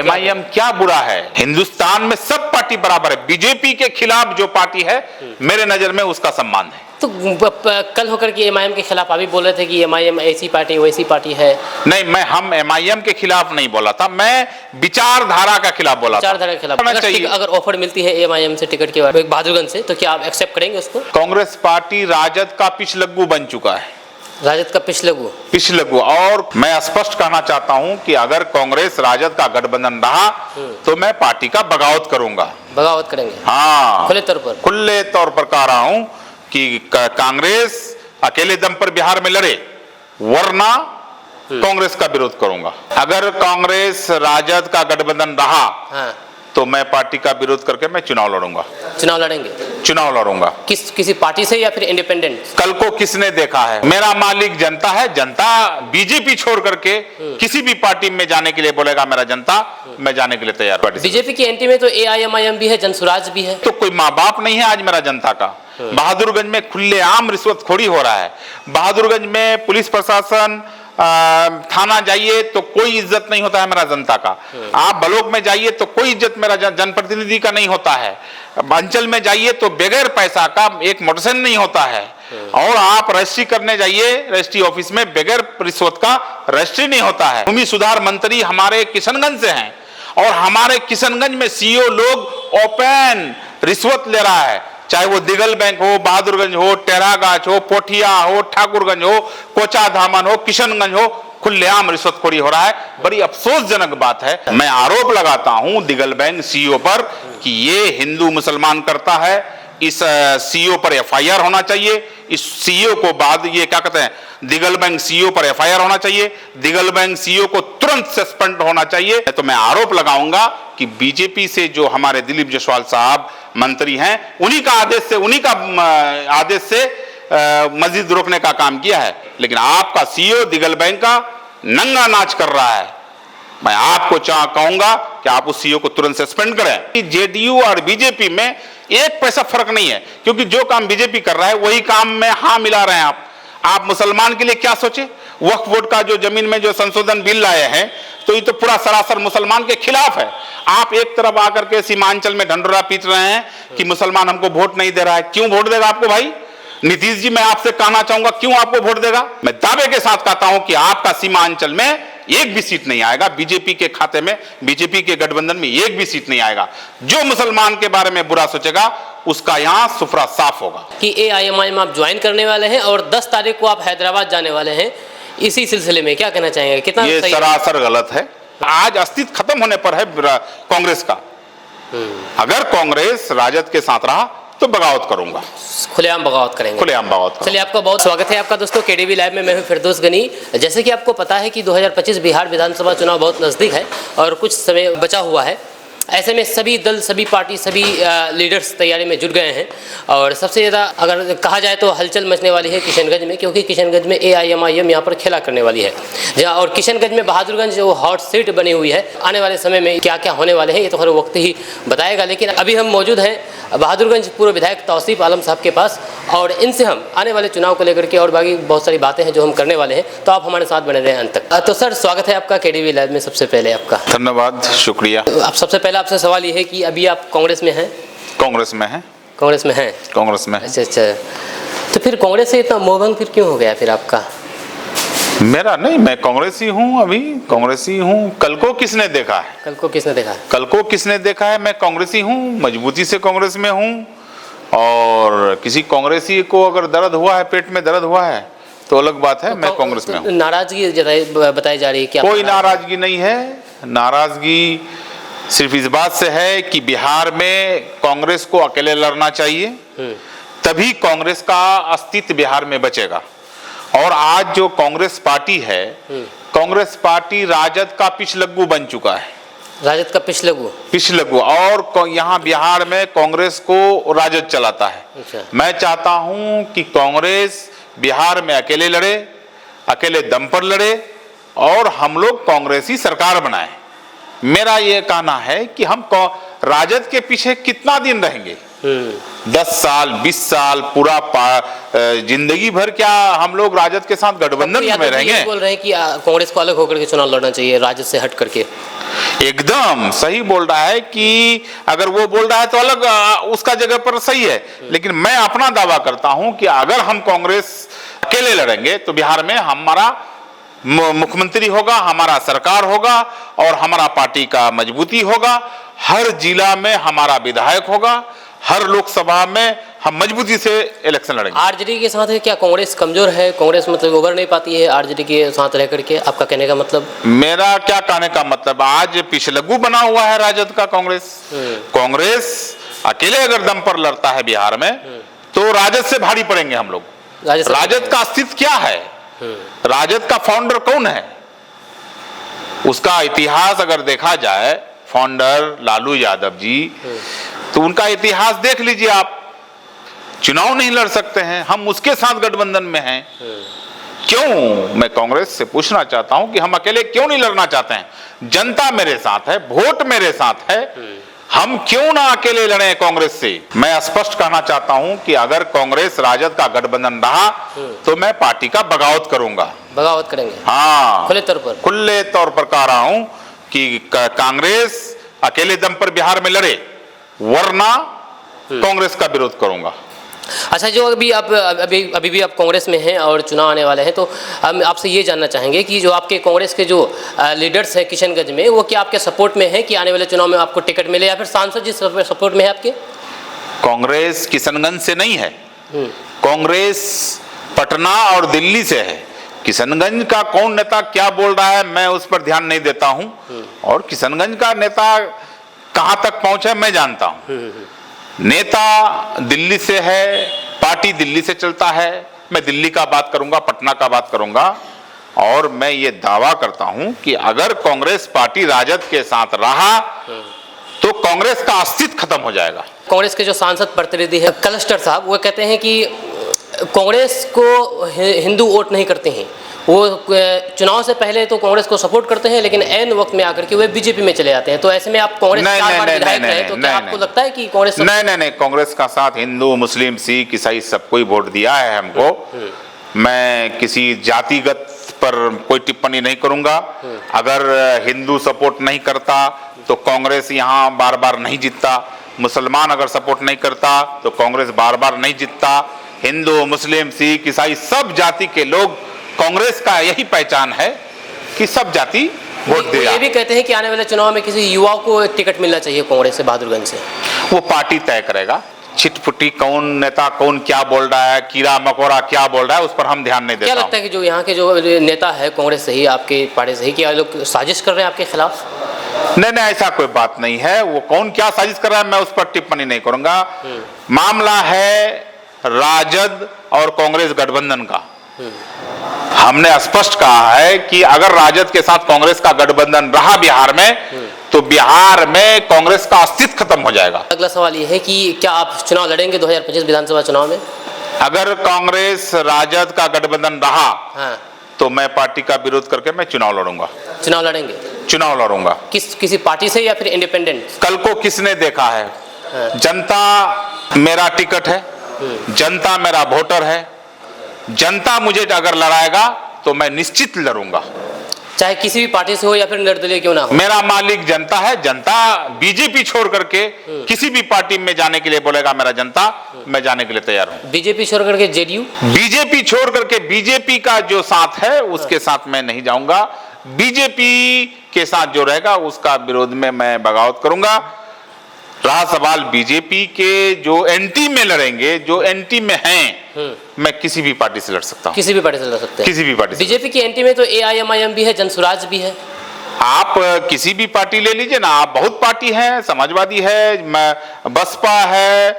MIM क्या बुरा है? हिंदुस्तान में सब पार्टी बराबर है। बीजेपी के खिलाफ जो पार्टी है मेरे नजर में उसका सम्मान है। तो कल होकर के एमआईएम के खिलाफ अभी बोल रहे थे कि एमआईएम ऐसी पार्टी वैसी पार्टी है। नहीं, हम एमआईएम के खिलाफ नहीं बोला था, मैं विचारधारा के खिलाफ बोला था। विचारधारा के खिलाफ। अगर ऑफर मिलती है एमआईएम से टिकट के बाद बहादुरगंज से, तो क्या आप एक्सेप्ट करेंगे उसको? कांग्रेस पार्टी राजद का पिछलग्गू बन चुका है। राजद का पिछलग्गू। और मैं स्पष्ट कहना चाहता हूं कि अगर कांग्रेस राजद का गठबंधन रहा तो मैं पार्टी का बगावत करूंगा। बगावत करेंगे? हाँ, खुले तौर पर कह रहा हूं कि कांग्रेस अकेले दम पर बिहार में लड़े, वरना कांग्रेस का विरोध करूंगा। अगर कांग्रेस राजद का गठबंधन रहा तो मैं पार्टी का विरोध करके मैं चुनाव लड़ूंगा। चुनाव लड़ूंगा किसी पार्टी से या फिर इंडिपेंडेंट? कल को किसने देखा है? मेरा मालिक जनता है। जनता बीजेपी छोड़ करके किसी भी पार्टी में जाने के लिए बोलेगा मेरा जनता, मैं जाने के लिए तैयार। पार्टी बीजेपी की एंटी में तो एआईएमआईएम भी है, जनसुराज भी है। तो कोई माँ बाप नहीं है आज मेरा जनता का। बहादुरगंज में खुलेआम रिश्वतखोरी हो रहा है। बहादुरगंज में पुलिस प्रशासन, थाना जाइए तो कोई इज्जत नहीं होता है मेरा जनता का। आप ब्लॉक में जाइए तो कोई इज्जत मेरा जनप्रतिनिधि का नहीं होता है। अंचल में जाइए तो बगैर पैसा का एक मोटरसाइकिल नहीं होता है। और आप रजिस्ट्री करने जाइए, रजिस्ट्री ऑफिस में बगैर रिश्वत का रजिस्ट्री नहीं होता है। भूमि सुधार मंत्री हमारे किशनगंज से हैं और हमारे किशनगंज में सीईओ लोग ओपन रिश्वत ले रहा है, चाहे वो दिगल बैंक हो, बहादुरगंज हो, टेरागाछ हो, पोठिया हो, ठाकुरगंज हो, कोचा धामन हो, किशनगंज हो, खुलेआम रिश्वतखोरी हो रहा है। बड़ी अफसोसजनक बात है। मैं आरोप लगाता हूं दिगल बैंक सीईओ पर कि ये हिंदू मुसलमान करता है। इस सीईओ पर एफआईआर होना चाहिए। इस सीईओ को बाद ये क्या कहते हैं, दिगल बैंक सीईओ पर एफआईआर होना चाहिए। दिगल बैंक सीईओ को तुरंत सस्पेंड होना चाहिए। तो मैं आरोप लगाऊंगा कि बीजेपी से जो हमारे दिलीप जायसवाल साहब मंत्री हैं, उन्हीं का आदेश से मस्जिद रोकने का काम किया है। लेकिन आपका सीईओ दिगल बैंक का नंगा नाच कर रहा है। मैं आपको कहूंगा कि आप उस सीईओ को तुरंत सस्पेंड करें। जेडीयू और बीजेपी में एक पैसा फर्क नहीं है, क्योंकि जो काम बीजेपी कर रहा है वही काम में हाँ मिला रहे हैं आप मुसलमान के लिए क्या सोचे? वक्फ बोर्ड का जो जमीन में जो संशोधन बिल लाए हैं, तो ये तो पूरा सरासर मुसलमान के खिलाफ है। आप एक तरफ आकर के सीमांचल में ढंढोरा पीट रहे हैं कि मुसलमान हमको वोट नहीं दे रहा है। क्यों वोट देगा आपको भाई? नीतीश जी, मैं आपसे कहना चाहूंगा, क्यों आपको वोट देगा? मैं दावे के साथ कहता हूं कि आपका सीमांचल में एक भी सीट नहीं आएगा। बीजेपी के खाते में, बीजेपी के गठबंधन में एक भी सीट नहीं आएगा। जो मुसलमान के बारे में बुरा सोचेगा उसका यहां सुफरा साफ होगा। कि एआईएमआईएम आप ज्वाइन करने वाले हैं और 10 तारीख को आप हैदराबाद जाने वाले हैं, इसी सिलसिले में क्या कहना चाहेंगे? कितना ये सरासर गलत है। आज अस्तित्व खत्म होने पर है कांग्रेस का। अगर कांग्रेस राजद के साथ रहा तो बगावत करूंगा। खुलेआम बगावत करेंगे? खुलेआम बगावत। चलिए, आपका बहुत स्वागत है आपका दोस्तों केडीवी लाइव में। मैं हूं फिरदौस गनी। जैसे कि आपको पता है कि 2025 बिहार विधानसभा चुनाव बहुत नज़दीक है और कुछ समय बचा हुआ है। ऐसे में सभी दल, सभी पार्टी, सभी लीडर्स तैयारी में जुट गए हैं और सबसे ज़्यादा अगर कहा जाए तो हलचल मचने वाली है किशनगंज में, क्योंकि किशनगंज में एआईएमआईएम यहाँ पर खेला करने वाली है। जहाँ और किशनगंज में बहादुरगंज जो हॉट सीट बनी हुई है, आने वाले समय में क्या क्या होने वाले हैं ये तो हर वक्त ही बताएगा। लेकिन अभी हम मौजूद हैं बहादुरगंज पूर्व विधायक तौसीफ आलम साहब के पास और इनसे हम आने वाले चुनाव को लेकर के और बाकी बहुत सारी बातें हैं जो हम करने वाले हैं। तो आप हमारे साथ बने रहें अंत तक। तो सर, स्वागत है आपका केडीवी लाइव में। सबसे पहले आपका धन्यवाद, शुक्रिया। आप सबसे पहले आपसे सवाल ये है कि अभी आप कांग्रेस में हैं? कांग्रेस में हैं। कांग्रेस में। अच्छा। तो फिर कांग्रेस से इतना मोहभंग फिर क्यों हो गया फिर आपका? मेरा नहीं, मैं कांग्रेसी हूँ, अभी कांग्रेसी हूँ। कल को किसने देखा है? कल को किसने देखा है? मैं कांग्रेसी हूँ, मजबूती से कांग्रेस में हूँ। और किसी कांग्रेसी को अगर दर्द हुआ है, पेट में दर्द हुआ है तो अलग बात है। मैं कांग्रेस में हूँ। नाराजगी बताई जा रही है क्या? कोई नाराजगी नहीं है। नाराजगी सिर्फ इस बात से है कि बिहार में कांग्रेस को अकेले लड़ना चाहिए, तभी कांग्रेस का अस्तित्व बिहार में बचेगा। और आज जो कांग्रेस पार्टी है, कांग्रेस पार्टी राजद का पिछलग्गू बन चुका है। राजद का पिछलग्गू। और यहाँ बिहार में कांग्रेस को राजद चलाता है। अच्छा। मैं चाहता हूँ कि कांग्रेस बिहार में अकेले लड़े, अकेले दम पर लड़े और हम लोग कांग्रेसी सरकार बनाए। मेरा ये कहना है कि हम राजद के पीछे कितना दिन रहेंगे? 10 साल, 20 साल, पूरा जिंदगी भर क्या हम लोग राजद के साथ गठबंधन में रहेंगे? बोल रहे हैं कि कांग्रेस को अलग होकर के चुनाव लड़ना चाहिए राजद से हट करके। एकदम सही बोल रहा है कि अगर वो बोल रहा है तो अलग उसका जगह पर सही है, लेकिन मैं अपना दावा करता हूं कि अगर हम कांग्रेस अकेले लड़ेंगे तो बिहार में हमारा मुख्यमंत्री होगा, हमारा सरकार होगा और हमारा पार्टी का मजबूती होगा, हर जिला में हमारा विधायक होगा, हर लोकसभा में हम मजबूती से इलेक्शन लड़ेंगे। आरजेडी के साथ है क्या कांग्रेस कमजोर है, कांग्रेस मतलब उभर नहीं पाती है आरजेडी के साथ रह करके, आपका कहने का मतलब? मेरा क्या कहने का मतलब, आज पिछलग्गू बना हुआ है राजद का कांग्रेस। कांग्रेस अकेले अगर दम पर लड़ता है बिहार में तो राजद से भारी पड़ेंगे हम लोग। राजद का अस्तित्व क्या है, राजद का फाउंडर कौन है, उसका इतिहास अगर देखा जाए, फाउंडर लालू यादव जी, तो उनका इतिहास देख लीजिए आप। चुनाव नहीं लड़ सकते हैं, हम उसके साथ गठबंधन में हैं। क्यों? मैं कांग्रेस से पूछना चाहता हूं कि हम अकेले क्यों नहीं लड़ना चाहते हैं? जनता मेरे साथ है, वोट मेरे साथ है, हम क्यों ना अकेले लड़े कांग्रेस से? मैं स्पष्ट कहना चाहता हूं कि अगर कांग्रेस राजद का गठबंधन रहा तो मैं पार्टी का बगावत करूंगा। बगावत करेंगे? हाँ, खुले तौर पर कह रहा हूं कि कांग्रेस अकेले दम पर बिहार में लड़े, वरना कांग्रेस का विरोध करूंगा। अच्छा, जो अभी भी आप कांग्रेस में हैं और चुनाव आने वाले हैं, तो हम आपसे ये जानना चाहेंगे कि जो आपके कांग्रेस के जो लीडर्स हैं किशनगंज में, वो क्या आपके सपोर्ट में है कि आने वाले चुनाव में आपको टिकट मिले, या फिर सांसद जी सपोर्ट में है आपके? कांग्रेस किशनगंज से नहीं है, कांग्रेस पटना और दिल्ली से है। किशनगंज का कौन नेता क्या बोल रहा है मैं उस पर ध्यान नहीं देता हूं, और किशनगंज का नेता कहां तक पहुंचे मैं जानता हूं। नेता दिल्ली से है, पार्टी दिल्ली से चलता है, मैं दिल्ली का बात करूंगा, पटना का बात करूंगा, और मैं ये दावा करता हूं कि अगर कांग्रेस पार्टी राजद के साथ रहा तो कांग्रेस का अस्तित्व खत्म हो जाएगा। कांग्रेस के जो सांसद प्रतिनिधि है कलस्टर साहब, वो कहते हैं कि कांग्रेस को हिंदू वोट नहीं करते हैं, वो चुनाव से पहले तो कांग्रेस को सपोर्ट करते हैं, लेकिन ऐन वक्त में आकर के वे बीजेपी में चले जाते हैं। तो ऐसे में आप कांग्रेस तो क्या आपको लगता है कि कांग्रेस नहीं, कांग्रेस का साथ हिंदू, मुस्लिम, सिख, ईसाई सबको ही वोट दिया है हमको। मैं किसी जातिगत पर कोई टिप्पणी नहीं करूंगा। अगर हिंदू सपोर्ट नहीं करता तो कांग्रेस यहाँ बार बार नहीं जीतता, मुसलमान अगर सपोर्ट नहीं करता तो कांग्रेस बार बार नहीं जीतता। हिंदू, मुस्लिम, सिख, ईसाई सब जाति के लोग, कांग्रेस का यही पहचान है कि सब जाति वोट दिया। ये भी कहते हैं कि आने वाले चुनाव में किसी युवा को टिकट मिलना चाहिए कांग्रेस से, बहादुरगंज से। वो पार्टी तय करेगा। छिटपुटी कौन नेता कौन क्या बोल रहा है, कीड़ा मकोड़ा क्या बोल रहा है, उस पर हम ध्यान नहीं देते। क्या लगता है कि जो यहाँ के जो नेता है कांग्रेस से ही, आपके पार्टी से ही, क्या लोग साजिश कर रहे हैं आपके खिलाफ? नहीं, ऐसा कोई बात नहीं है। वो कौन क्या साजिश कर रहा है मैं उस पर टिप्पणी नहीं करूंगा। मामला है राजद और कांग्रेस गठबंधन का। हमने स्पष्ट कहा है कि अगर राजद के साथ कांग्रेस का गठबंधन रहा बिहार में तो बिहार में कांग्रेस का अस्तित्व खत्म हो जाएगा। अगला सवाल ये है कि क्या आप चुनाव लड़ेंगे 2025 विधानसभा चुनाव में? अगर कांग्रेस राजद का गठबंधन रहा तो मैं पार्टी का विरोध करके मैं चुनाव लड़ूंगा। चुनाव लड़ेंगे? चुनाव लड़ूंगा। किसी पार्टी से या फिर इंडिपेंडेंट? कल को किसने देखा है? जनता मेरा टिकट है, जनता मेरा वोटर है, जनता मुझे अगर लड़ाएगा तो मैं निश्चित लड़ूंगा, चाहे किसी भी पार्टी से हो या फिर निर्दलीय क्यों ना हो। मेरा मालिक जनता है। जनता बीजेपी छोड़ करके किसी भी पार्टी में जाने के लिए बोलेगा मेरा जनता, मैं जाने के लिए तैयार हूं। बीजेपी छोड़ करके जेडीयू? बीजेपी छोड़ करके बीजेपी का जो साथ है उसके साथ मैं नहीं जाऊंगा। बीजेपी के साथ जो रहेगा उसका विरोध में मैं बगावत करूंगा। रहा सवाल बीजेपी के जो एंटी में लड़ेंगे, जो एंटी में हैं, मैं किसी भी पार्टी से लड़ सकता हूं। किसी भी पार्टी से लड़ सकते हैं? किसी भी पार्टी से। बीजेपी की एंटी में तो AIMIM भी है, जनसुराज भी है। आप किसी भी पार्टी ले लीजिए ना, आप बहुत पार्टी है, समाजवादी है, बसपा है,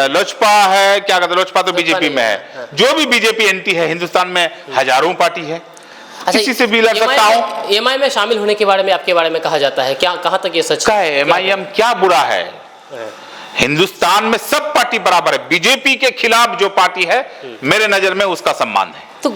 लोजपा है, क्या कहते हैं, लोजपा तो बीजेपी में है। जो भी बीजेपी एंटी है, हिंदुस्तान में हजारों पार्टी है। अच्छा, किसी से भी लड़ सकता हूं। MIM में शामिल होने के बारे में आपके बारे में कहा जाता है, क्या कहां तक ये सच है? MIM क्या बुरा है? हिंदुस्तान में सब पार्टी बराबर है। बीजेपी के खिलाफ जो पार्टी है मेरे नजर में उसका सम्मान है। तो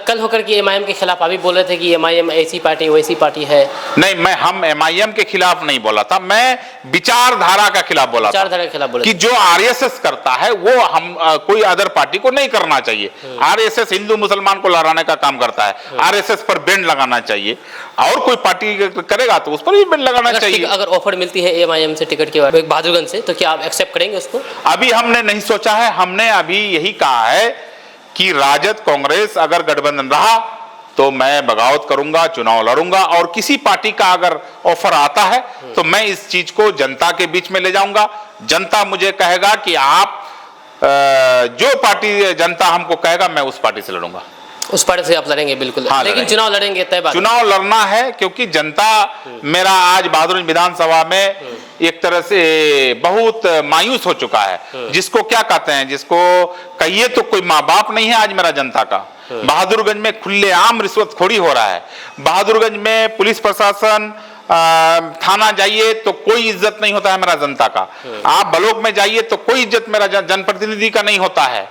कल होकर के एमआईएम के खिलाफ अभी बोल रहे थे कि एमआईएम ऐसी पार्टी वैसी पार्टी है। नहीं, हम एमआईएम के खिलाफ नहीं बोला था, मैं विचारधारा के खिलाफ बोला था। विचारधारा के खिलाफ बोला कि जो आरएसएस करता है वो हम कोई अदर पार्टी को नहीं करना चाहिए। आरएसएस हिंदू मुसलमान को लड़ाने का काम करता है, आरएसएस पर बैंड लगाना चाहिए, और कोई पार्टी करेगा तो उस पर भी बैंड लगाना चाहिए। अगर ऑफर मिलती है एमआईएम से टिकट के बाद बहादुरगंज से, तो क्या आप एक्सेप्ट करेंगे उसको? अभी हमने नहीं सोचा है, हमने अभी यही कहा है कि राजद कांग्रेस अगर गठबंधन रहा तो मैं बगावत करूंगा, चुनाव लड़ूंगा, और किसी पार्टी का अगर ऑफर आता है तो मैं इस चीज को जनता के बीच में ले जाऊंगा। जनता मुझे कहेगा कि आप जो पार्टी जनता हमको कहेगा मैं उस पार्टी से लड़ूंगा। उस पार्टी से आप लड़ेंगे? बिल्कुल। हाँ, लेकिन चुनाव लड़ेंगे, तय बात। चुनाव लड़ना है, क्योंकि जनता मेरा आज बहादुरगंज विधानसभा में एक तरह से बहुत मायूस हो चुका है। जिसको क्या कहते हैं, जिसको कहिए तो कोई माँ बाप नहीं है आज मेरा जनता का। बहादुरगंज में खुलेआम रिश्वतखोरी हो रहा है। बहादुरगंज में पुलिस प्रशासन, थाना जाइए तो कोई इज्जत नहीं होता है मेरा जनता का। आप ब्लॉक में जाइए तो कोई इज्जत मेरा जनप्रतिनिधि का नहीं होता है।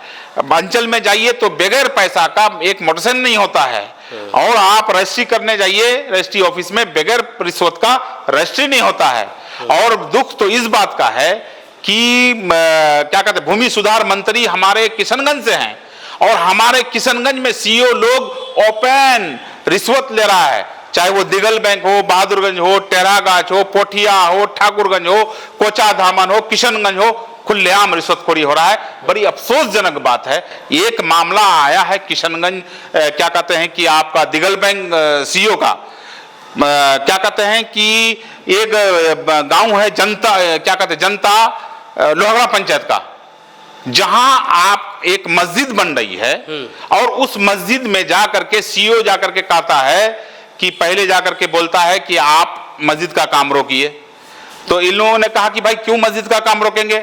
अंचल में जाइए तो बगैर पैसा का एक मोटरसाइकिल नहीं होता है। और आप रजिस्ट्री करने जाइए रजिस्ट्री ऑफिस में, बगैर रिश्वत का रजिस्ट्री नहीं होता है। और दुख तो इस बात का है कि क्या कहते हैं, भूमि सुधार मंत्री हमारे किशनगंज से हैं, और हमारे किशनगंज में सीईओ लोग ओपन रिश्वत ले रहा है। चाहे वो दिगल बैंक हो, बहादुरगंज हो, टेरागाछ हो, पोठिया हो, ठाकुरगंज हो, कोचा धामन हो, किशनगंज हो, खुलेआम रिश्वतखोरी हो रहा है। बड़ी अफसोसजनक बात है। एक मामला आया है किशनगंज, क्या कहते हैं कि आपका दिगल बैंक सीईओ का, क्या कहते हैं कि एक गांव है जनता, क्या कहते हैं जनता, लोहगड़ा पंचायत का, जहां आप एक मस्जिद बन रही है, और उस मस्जिद में जाकर के सीईओ जाकर के कहता है कि पहले जाकर के बोलता है कि आप मस्जिद का काम रोकिए। तो इन लोगों ने कहा कि भाई क्यों मस्जिद का काम रोकेंगे?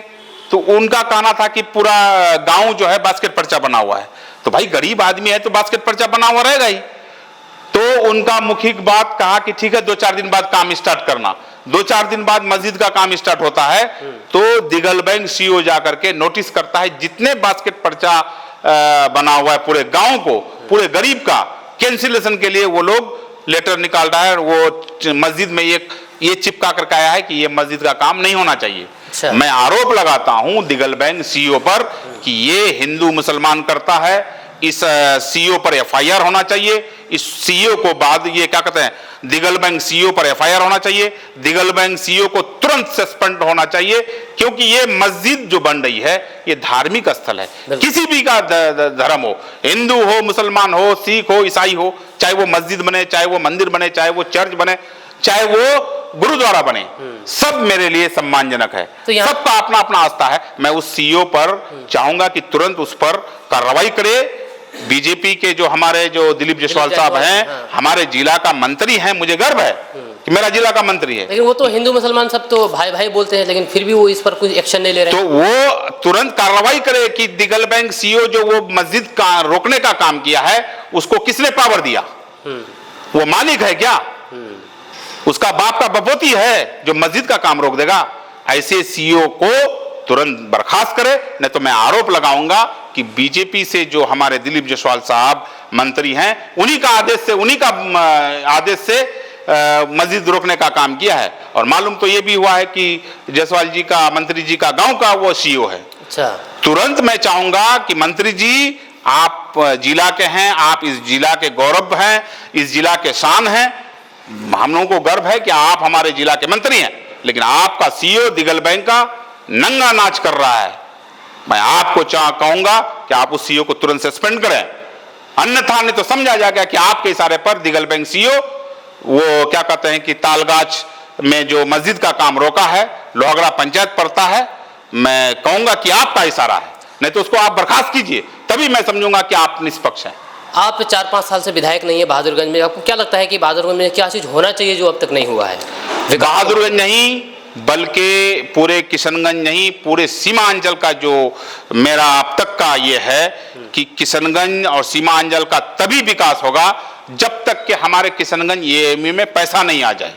तो उनका कहना था कि पूरा गांव जो है बास्केट पर्चा बना हुआ है। तो भाई गरीब आदमी है तो बास्केट पर्चा बना हुआ रहेगा ही। तो उनका मुखिक बात कहा कि ठीक है 2-4 दिन बाद काम स्टार्ट करना। 2-4 दिन बाद मस्जिद का काम स्टार्ट होता है तो दिगल बैंक सीईओ जाकर के नोटिस करता है जितने बास्केट पर्चा बना हुआ है पूरे गांव को, पूरे गरीब का कैंसिलेशन के लिए वो लोग लेटर निकाल रहा है। वो मस्जिद में ये चिपका कर आया है कि ये मस्जिद का काम नहीं होना चाहिए। अच्छा। मैं आरोप लगाता हूं दिगल बैंक सीईओ पर कि ये हिंदू मुसलमान करता है। इस सीईओ पर एफआईआर होना चाहिए। इस सीईओ को बाद ये क्या कहते हैं, दिगल बैंक सीईओ पर एफआईआर होना चाहिए। दिगल बैंक सीईओ को तुरंत सस्पेंड होना चाहिए, क्योंकि ये मस्जिद जो बन रही है ये धार्मिक स्थल है। किसी भी का धर्म हो, हिंदू हो, मुसलमान हो, सिख हो, ईसाई हो, चाहे वो मस्जिद बने, चाहे वो मंदिर बने, चाहे वो चर्च बने, चाहे वो गुरुद्वारा बने, सब मेरे लिए सम्मानजनक है। तो सबका अपना अपना आस्था है। मैं उस सीईओ पर चाहूंगा कि तुरंत उस पर कार्रवाई करे। बीजेपी के जो हमारे जो दिलीप जायसवाल साहब हैं, हमारे जिला का मंत्री हैं, मुझे गर्व है कि मेरा जिला का मंत्री है। लेकिन वो तो हिंदू मुसलमान सब तो भाई भाई बोलते हैं, लेकिन फिर भी वो इस पर कुछ एक्शन नहीं ले रहे हैं। तो वो तुरंत कार्रवाई करे कि दिगल बैंक सीईओ जो वो मस्जिद का रोकने का काम किया है उसको किसने पावर दिया? वो मालिक है क्या? उसका बाप का बपोती है जो मस्जिद का काम रोक देगा? ऐसे सीईओ को तुरंत बर्खास्त करे, नहीं तो मैं आरोप लगाऊंगा कि बीजेपी से जो हमारे दिलीप जायसवाल साहब मंत्री हैं उन्हीं का आदेश से मस्जिद रोकने का काम किया है। और मालूम तो ये भी हुआ है कि जायसवाल जी का, मंत्री जी का गांव का वो सीईओ है। अच्छा। तुरंत मैं चाहूंगा कि मंत्री जी आप जिला के हैं, आप इस जिला के गौरव हैं, इस जिला के शान हैं। हम लोगों को गर्व है कि आप हमारे जिला के मंत्री हैं, लेकिन आपका सीईओ दिगल बैंक का नंगा नाच कर रहा है। मैं आपको कहूंगा कि आप उस सीईओ को तुरंत सस्पेंड करें, अन्यथा नहीं तो समझा जाएगा कि आपके इशारे पर दिगल बैंक सीईओ वो क्या कहते हैं कि तालगाछ में जो मस्जिद का काम रोका है, लोहगड़ा पंचायत पड़ता है, मैं कहूंगा कि आपका इशारा है, नहीं तो उसको आप बर्खास्त कीजिए, तभी मैं समझूंगा कि आप निष्पक्ष हैं। आप 4-5 साल से विधायक नहीं है बहादुरगंज में, आपको क्या लगता है कि बहादुरगंज में क्या चीज होना चाहिए जो अब तक नहीं हुआ है? बहादुरगंज नहीं बल्कि पूरे किशनगंज नहीं, पूरे सीमांचल का जो मेरा अब तक का ये है कि किशनगंज और सीमांचल का तभी विकास होगा जब तक कि हमारे किशनगंज एएमयू में पैसा नहीं आ जाए।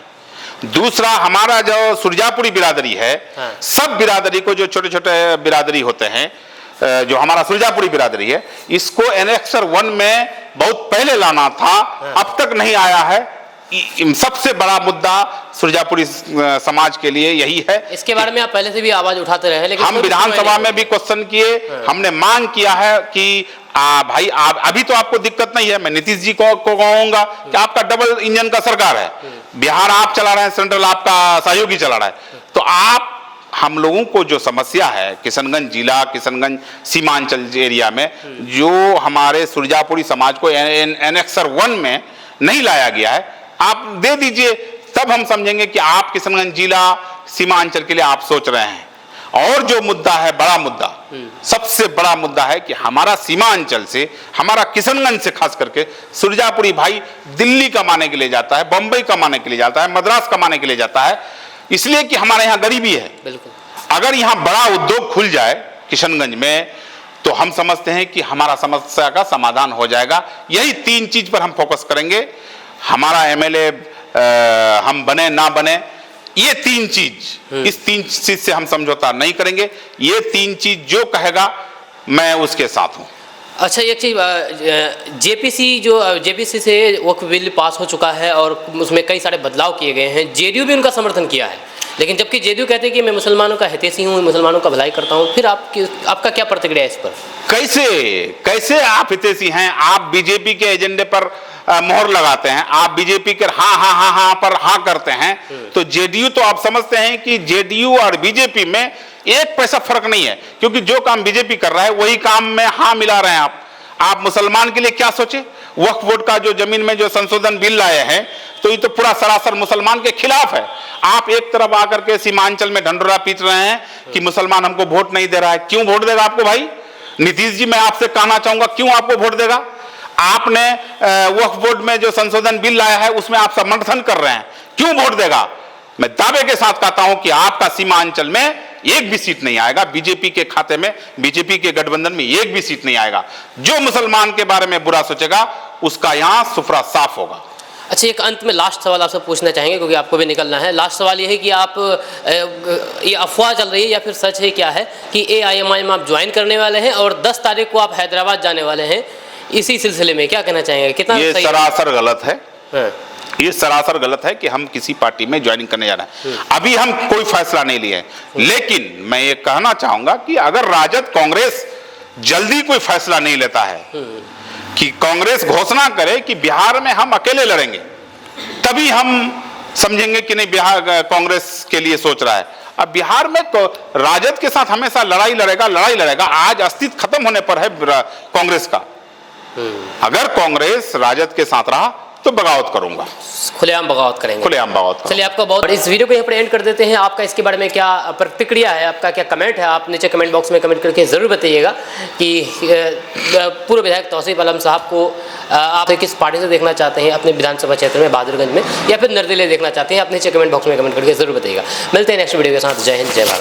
दूसरा, हमारा जो सुरजापुरी बिरादरी है, सब बिरादरी को जो छोटे छोटे बिरादरी होते हैं, जो हमारा सुरजापुरी बिरादरी है, इसको एनेक्सर 1 में बहुत पहले लाना था, अब तक नहीं आया है। सबसे बड़ा मुद्दा सुरजापुरी समाज के लिए यही है। इसके बारे में आप पहले से भी आवाज उठाते रहे, लेकिन हम विधानसभा में भी क्वेश्चन किए, हमने मांग किया है कि भाई अभी तो आपको दिक्कत नहीं है। मैं नीतीश जी को कहूंगा कि आपका डबल इंजन का सरकार है, बिहार आप चला रहे हैं, सेंट्रल आपका सहयोगी चला रहा है, तो आप हम लोगों को जो समस्या है किशनगंज जिला, किशनगंज सीमांचल एरिया में जो हमारे सुरजापुरी समाज को एनेक्सर 1 में नहीं लाया गया है, आप दे दीजिए, तब हम समझेंगे कि आप किशनगंज जिला सीमांचल के लिए आप सोच रहे हैं। और जो मुद्दा है, बड़ा मुद्दा, सबसे बड़ा मुद्दा है कि हमारा सीमांचल से, हमारा किशनगंज से खास करके सुरजापुरी भाई दिल्ली कमाने के लिए जाता है, बंबई कमाने के लिए जाता है, मद्रास कमाने के लिए जाता है, इसलिए कि हमारे यहाँ गरीबी है। बिल्कुल। अगर यहाँ बड़ा उद्योग खुल जाए किशनगंज में, तो हम समझते हैं कि हमारा समस्या का समाधान हो जाएगा। यही 3 चीज पर हम फोकस करेंगे। हमारा एमएलए हम बने ना बने, ये 3 चीज, इस 3 चीज से हम समझौता नहीं करेंगे। ये 3 चीज जो कहेगा मैं उसके साथ हूं। अच्छा, एक चीज, जेपीसी से वक्फ बिल पास हो चुका है और उसमें कई सारे बदलाव किए गए हैं, जेडीयू भी उनका समर्थन किया है, लेकिन जबकि जेडीयू कहते हैं कि मैं मुसलमानों का हितैषी हूँ, मुसलमानों का भलाई करता हूँ, फिर आपका क्या प्रतिक्रिया है इस पर? कैसे आप हितैषी हैं? आप बीजेपी के एजेंडे पर मोहर लगाते हैं, आप बीजेपी के हाँ पर हाँ करते हैं, तो जेडीयू, तो आप समझते हैं कि जेडीयू और बीजेपी में 1 पैसा फर्क नहीं है, क्योंकि जो काम बीजेपी कर रहा है वही काम में हाँ मिला रहे हैं आप मुसलमान के लिए क्या सोचे? वक्फ बोर्ड का जो जमीन में जो संशोधन बिल लाए हैं, तो ये तो पूरा सरासर मुसलमान के खिलाफ है। आप एक तरफ आकर के सीमांचल में ढंढोरा पीट रहे हैं कि मुसलमान हमको वोट नहीं दे रहा है। क्यों वोट देगा आपको भाई? नीतीश जी, मैं आपसे कहना चाहूंगा, क्यों आपको वोट देगा? आपने वक्फ बोर्ड में जो संशोधन बिल लाया है उसमें आप समर्थन कर रहे हैं, क्यों वोट देगा? मैं दावे के साथ कहता हूं कि आपका सीमांचल में 1 भी सीट नहीं आएगा, बीजेपी के खाते में, बीजेपी के गठबंधन में 1 भी सीट नहीं आएगा। जो मुसलमान के बारे में बुरा सोचेगा उसका यहां सुफरा साफ होगा। अच्छा, एक अंत में लास्ट सवाल आपसे पूछना चाहेंगे, क्योंकि आपको भी निकलना है। लास्ट सवाल ये है कि आप, ये अफवाह चल रही है या फिर सच है, क्या है कि AIMI में आप ज्वाइन करने वाले हैं और 10 तारीख को आप हैदराबाद जाने वाले हैं, इसी सिलसिले में क्या कहना चाहेंगे? कितना ये सरासर गलत है। हाँ। ये सरासर गलत है कि हम किसी पार्टी में ज्वाइनिंग करने जा रहे हैं। अभी हम कोई फैसला नहीं लिए, लेकिन मैं ये कहना चाहूंगा कि अगर राजद कांग्रेस जल्दी कोई फैसला नहीं लेता है कि कांग्रेस घोषणा करे कि बिहार में हम अकेले लड़ेंगे, तभी हम समझेंगे कि नहीं बिहार कांग्रेस के लिए सोच रहा है। अब बिहार में राजद के साथ हमेशा लड़ाई लड़ेगा। आज अस्तित्व खत्म होने पर है कांग्रेस का। अगर कांग्रेस राजद के साथ रहा तो बगावत करूंगा, खुलेआम बगावत करेंगे, खुलेआम बगावत। चलिए, आपका बहुत, इस वीडियो को यहाँ पर एंड कर देते हैं। आपका इसके बारे में क्या प्रतिक्रिया है, आपका क्या कमेंट है, आप नीचे कमेंट बॉक्स में कमेंट करके ज़रूर बताइएगा कि पूर्व विधायक तौसीफ आलम साहब को आप किस पार्टी से देखना चाहते हैं अपने विधानसभा क्षेत्र में, बहादुरगंज में, या फिर निर्दलीय देखना चाहते हैं। आप नीचे कमेंट बॉक्स में कमेंट करके ज़रूर बताइएगा। मिलते हैं नेक्स्ट वीडियो के साथ। जय हिंद, जय भारत।